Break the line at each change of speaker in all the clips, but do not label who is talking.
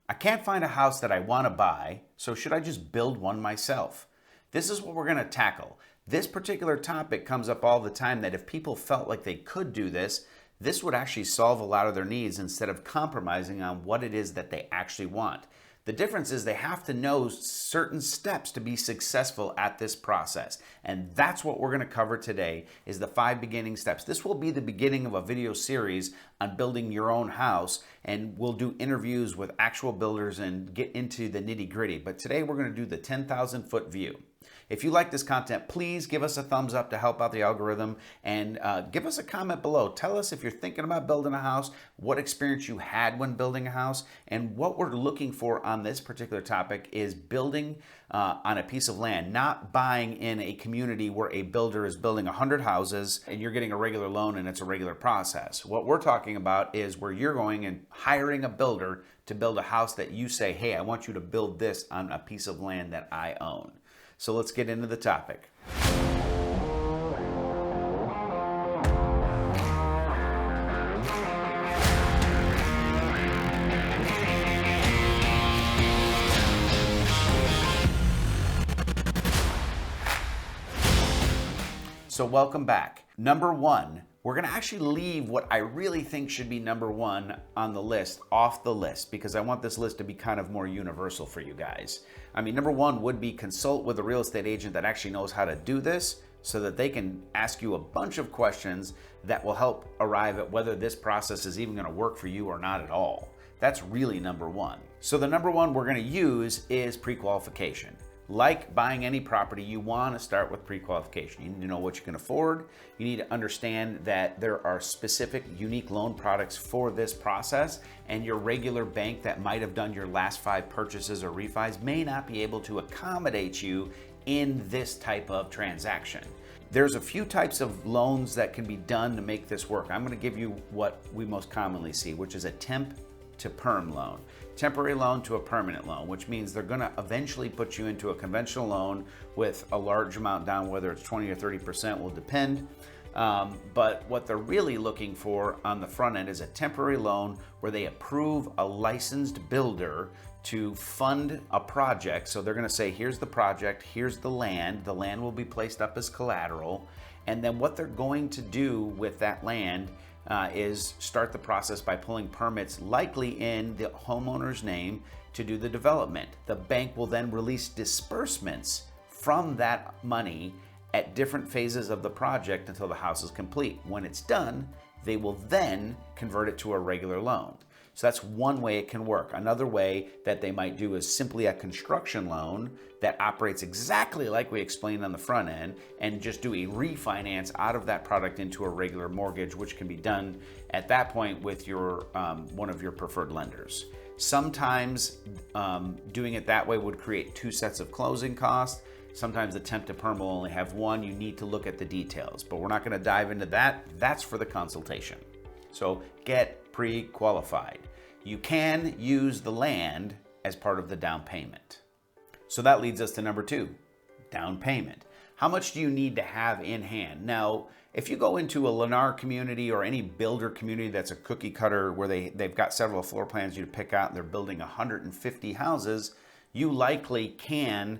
I can't find a house that I want to buy, so should I just build one myself? This is what we're going to tackle. This particular topic comes up all the time, that if people felt like they could do this, this would actually solve a lot of their needs instead of compromising on what it is that they actually want. The difference is they have to know certain steps to be successful at this process. And that's what we're going to cover today, is the 5 beginning steps. This will be the beginning of a video series on building your own house, and we'll do interviews with actual builders and get into the nitty-gritty. But today we're going to do the 10,000 foot view. If you like this content, please give us a thumbs up to help out the algorithm, and give us a comment below. Tell us if you're thinking about building a house, what experience you had when building a house, and what we're looking for on this particular topic is building on a piece of land, not buying in a community where a builder is building 100 houses and you're getting a regular loan and it's a regular process. What we're talking about is where you're going and hiring a builder to build a house that you say, hey, I want you to build this on a piece of land that I own. So let's get into the topic. So welcome back. Number 1, we're going to actually leave what I really think should be number 1 on the list off the list, because I want this list to be kind of more universal for you guys. I mean, number 1 would be consult with a real estate agent that actually knows how to do this, so that they can ask you a bunch of questions that will help arrive at whether this process is even going to work for you or not at all. That's really number 1. So the number 1 we're going to use is pre-qualification. Like buying any property, you want to start with pre-qualification. You need to know what you can afford. You need to understand that there are specific, unique loan products for this process, and your regular bank that might have done your last 5 purchases or refis may not be able to accommodate you in this type of transaction. There's a few types of loans that can be done to make this work. I'm going to give you what we most commonly see, which is a temp to perm loan. Temporary loan to a permanent loan, which means they're going to eventually put you into a conventional loan with a large amount down, whether it's 20 or 30% will depend. But what they're really looking for on the front end is a temporary loan where they approve a licensed builder to fund a project. So they're going to say, here's the project, here's the land will be placed up as collateral. And then what they're going to do with that land is start the process by pulling permits, likely in the homeowner's name, to do the development. The bank will then release disbursements from that money at different phases of the project until the house is complete. When it's done, they will then convert it to a regular loan. So that's one way it can work. Another way that they might do is simply a construction loan that operates exactly like we explained on the front end, and just do a refinance out of that product into a regular mortgage, which can be done at that point with your one of your preferred lenders. Sometimes doing it that way would create 2 sets of closing costs. Sometimes the temp to perm will only have 1. You need to look at the details, but we're not going to dive into that. That's for the consultation. So get pre-qualified. You can use the land as part of the down payment. So that leads us to number 2, down payment. How much do you need to have in hand? Now, if you go into a Lennar community or any builder community that's a cookie cutter where they've got several floor plans you to pick out and they're building 150 houses, you likely can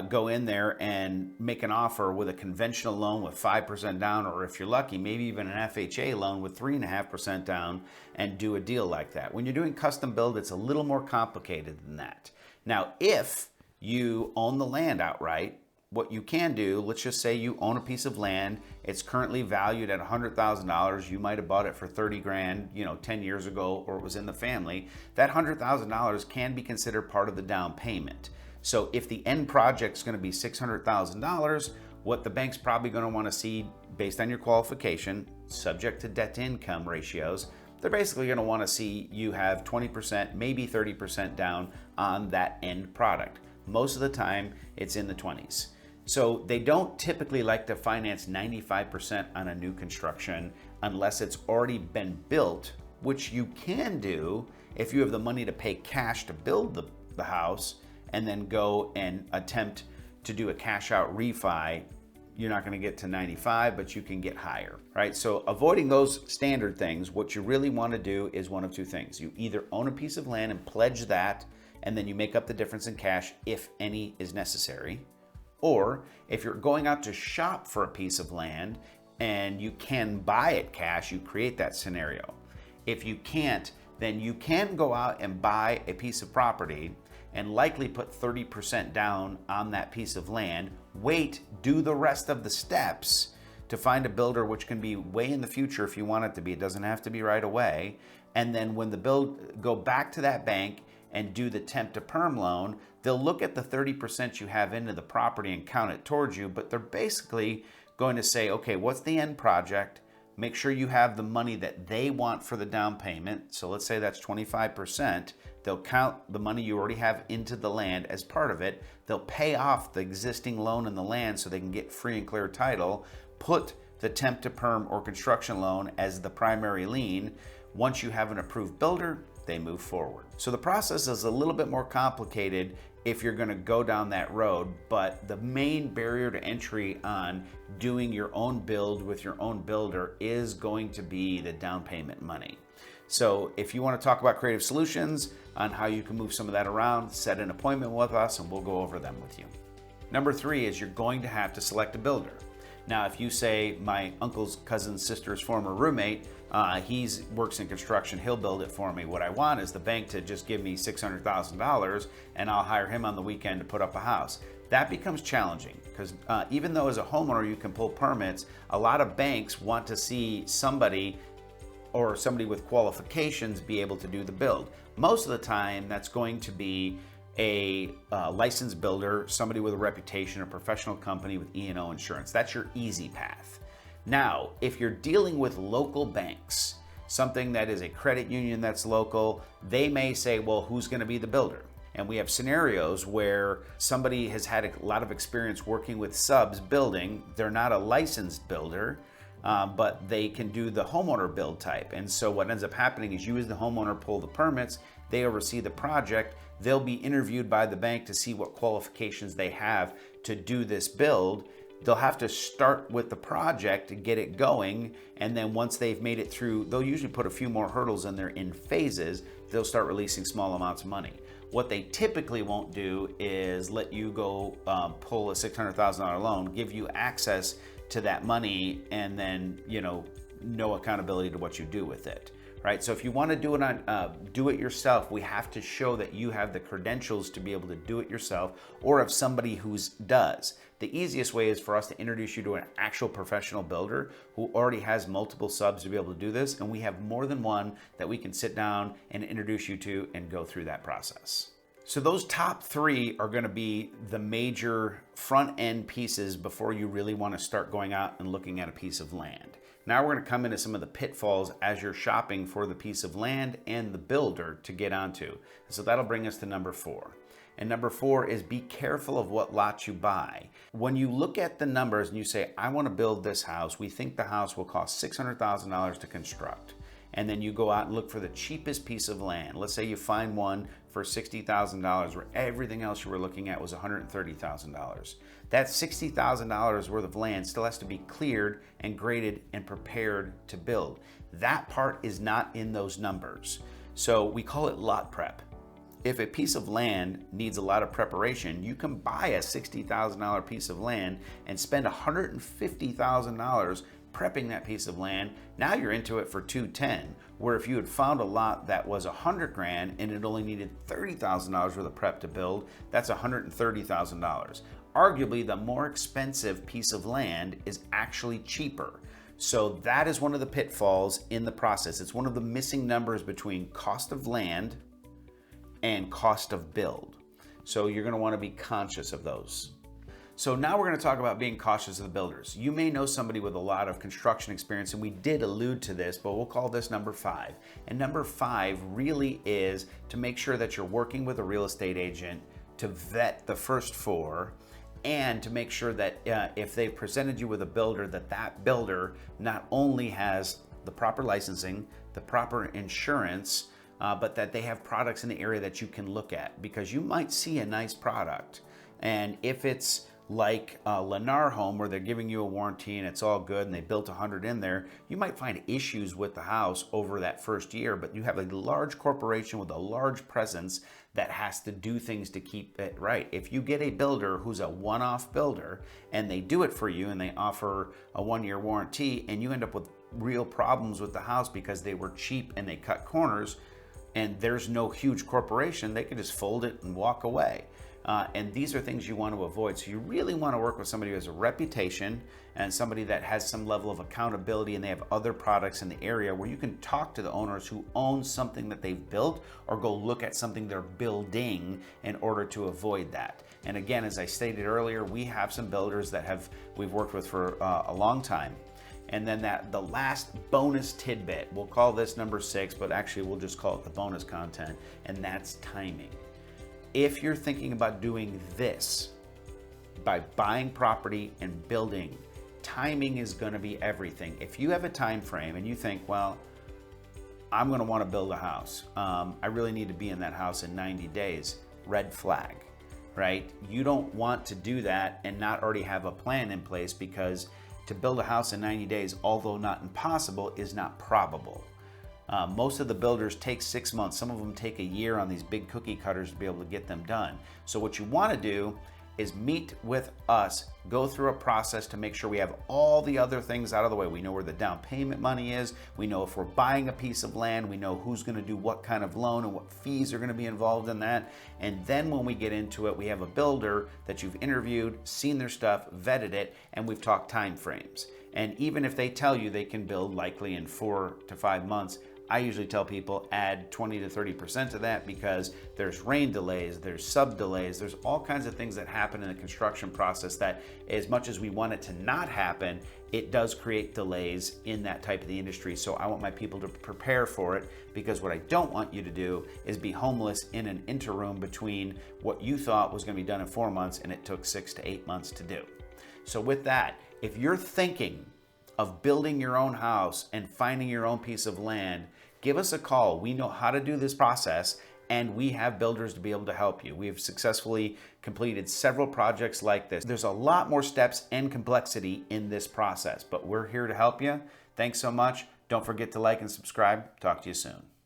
go in there and make an offer with a conventional loan with 5% down, or if you're lucky, maybe even an FHA loan with 3.5% down, and do a deal like that. When you're doing custom build, it's a little more complicated than that. Now, if you own the land outright, what you can do, let's just say you own a piece of land, it's currently valued at $100,000, you might have bought it for 30 grand, 10 years ago, or it was in the family. That $100,000 can be considered part of the down payment. So if the end project is going to be $600,000, what the bank's probably going to want to see based on your qualification, subject to debt to income ratios, they're basically going to want to see you have 20%, maybe 30% down on that end product. Most of the time, it's in the 20s. So they don't typically like to finance 95% on a new construction unless it's already been built, which you can do if you have the money to pay cash to build the house, and then go and attempt to do a cash out refi you're not going to get to 95, but you can get higher, right? So avoiding those standard things, what you really want to do is one of two things. You either own a piece of land and pledge that, and then you make up the difference in cash if any is necessary. Or if you're going out to shop for a piece of land and you can buy it cash, you create that scenario. If you can't, then you can go out and buy a piece of property and likely put 30% down on that piece of land, wait, do the rest of the steps to find a builder, which can be way in the future if you want it to be. It doesn't have to be right away. And then when the build, go back to that bank and do the temp to perm loan, they'll look at the 30% you have into the property and count it towards you, but they're basically going to say, okay, what's the end project? Make sure you have the money that they want for the down payment. So let's say that's 25%. They'll count the money you already have into the land as part of it. They'll pay off the existing loan in the land so they can get free and clear title, put the temp to perm or construction loan as the primary lien. Once you have an approved builder, they move forward. So the process is a little bit more complicated if you're going to go down that road, but the main barrier to entry on doing your own build with your own builder is going to be the down payment money. So if you want to talk about creative solutions on how you can move some of that around, set an appointment with us and we'll go over them with you. Number 3 is you're going to have to select a builder. Now, if you say my uncle's cousin's sister's former roommate, he works in construction, he'll build it for me. What I want is the bank to just give me $600,000 and I'll hire him on the weekend to put up a house. That becomes challenging because even though as a homeowner you can pull permits, a lot of banks want to see somebody or somebody with qualifications be able to do the build. Most of the time that's going to be a licensed builder, somebody with a reputation, a professional company with E&O insurance. That's your easy path. Now, if you're dealing with local banks, something that is a credit union that's local, they may say, well, who's going to be the builder? And we have scenarios where somebody has had a lot of experience working with subs building. They're not a licensed builder, but they can do the homeowner build type. And so what ends up happening is you as the homeowner pull the permits, they oversee the project, they'll be interviewed by the bank to see what qualifications they have to do this build. They'll have to start with the project to get it going, and then once they've made it through, they'll usually put a few more hurdles in there in phases. They'll start releasing small amounts of money. What they typically won't do is let you go pull a $600,000 loan, give you access to that money, and then no accountability to what you do with it. Right? So if you want to do it do it yourself, we have to show that you have the credentials to be able to do it yourself, or of somebody who does. The easiest way is for us to introduce you to an actual professional builder who already has multiple subs to be able to do this, and we have more than one that we can sit down and introduce you to and go through that process. So those top 3 are going to be the major front end pieces before you really want to start going out and looking at a piece of land. Now we're going to come into some of the pitfalls as you're shopping for the piece of land and the builder to get onto. So that'll bring us to number 4. And number 4 is be careful of what lot you buy. When you look at the numbers and you say, I want to build this house, we think the house will cost $600,000 to construct. And then you go out and look for the cheapest piece of land. Let's say you find one for $60,000 where everything else you were looking at was $130,000. That $60,000 worth of land still has to be cleared and graded and prepared to build. That part is not in those numbers. So we call it lot prep. If a piece of land needs a lot of preparation, you can buy a $60,000 piece of land and spend $150,000 prepping that piece of land. Now you're into it for $210,000, where if you had found a lot that was $100,000 and it only needed $30,000 worth of prep to build, that's $130,000. Arguably, the more expensive piece of land is actually cheaper. So that is one of the pitfalls in the process. It's one of the missing numbers between cost of land and cost of build. So you're going to want to be conscious of those. So now we're going to talk about being cautious of the builders. You may know somebody with a lot of construction experience, and we did allude to this, but we'll call this number 5. And number 5 really is to make sure that you're working with a real estate agent to vet the first 4, and to make sure that if they've presented you with a builder, that builder not only has the proper licensing, the proper insurance, but that they have products in the area that you can look at, because you might see a nice product. And if it's like a Lennar home where they're giving you a warranty and it's all good and they built 100 in there, you might find issues with the house over that first year, but you have a large corporation with a large presence that has to do things to keep it right. If you get a builder who's a one-off builder and they do it for you and they offer a 1-year warranty and you end up with real problems with the house because they were cheap and they cut corners and there's no huge corporation, they can just fold it and walk away. And these are things you want to avoid. So you really want to work with somebody who has a reputation and somebody that has some level of accountability and they have other products in the area where you can talk to the owners who own something that they've built or go look at something they're building in order to avoid that. And again, as I stated earlier, we have some builders that we've worked with for a long time. And then the last bonus tidbit, we'll call this number 6, but actually we'll just call it the bonus content, and that's timing. If you're thinking about doing this by buying property and building, timing is going to be everything. If you have a time frame and you think, well, I'm going to want to build a house, I really need to be in that house in 90 days, red flag, right? You don't want to do that and not already have a plan in place, because to build a house in 90 days, although not impossible, is not probable. Most of the builders take 6 months. Some of them take a year on these big cookie cutters to be able to get them done. So what you want to do is meet with us, go through a process to make sure we have all the other things out of the way. We know where the down payment money is. We know if we're buying a piece of land. We know who's going to do what kind of loan and what fees are going to be involved in that. And then when we get into it, we have a builder that you've interviewed, seen their stuff, vetted it, and we've talked time frames. And even if they tell you they can build likely in 4 to 5 months, I usually tell people add 20 to 30% to that, because there's rain delays, there's sub delays, there's all kinds of things that happen in the construction process that, as much as we want it to not happen, it does create delays in that type of the industry. So I want my people to prepare for it, because what I don't want you to do is be homeless in an interim between what you thought was going to be done in 4 months and it took 6 to 8 months to do. So with that, if you're thinking of building your own house and finding your own piece of land, give us a call. We know how to do this process, and we have builders to be able to help you. We have successfully completed several projects like this. There's a lot more steps and complexity in this process, but we're here to help you. Thanks so much. Don't forget to like and subscribe. Talk to you soon.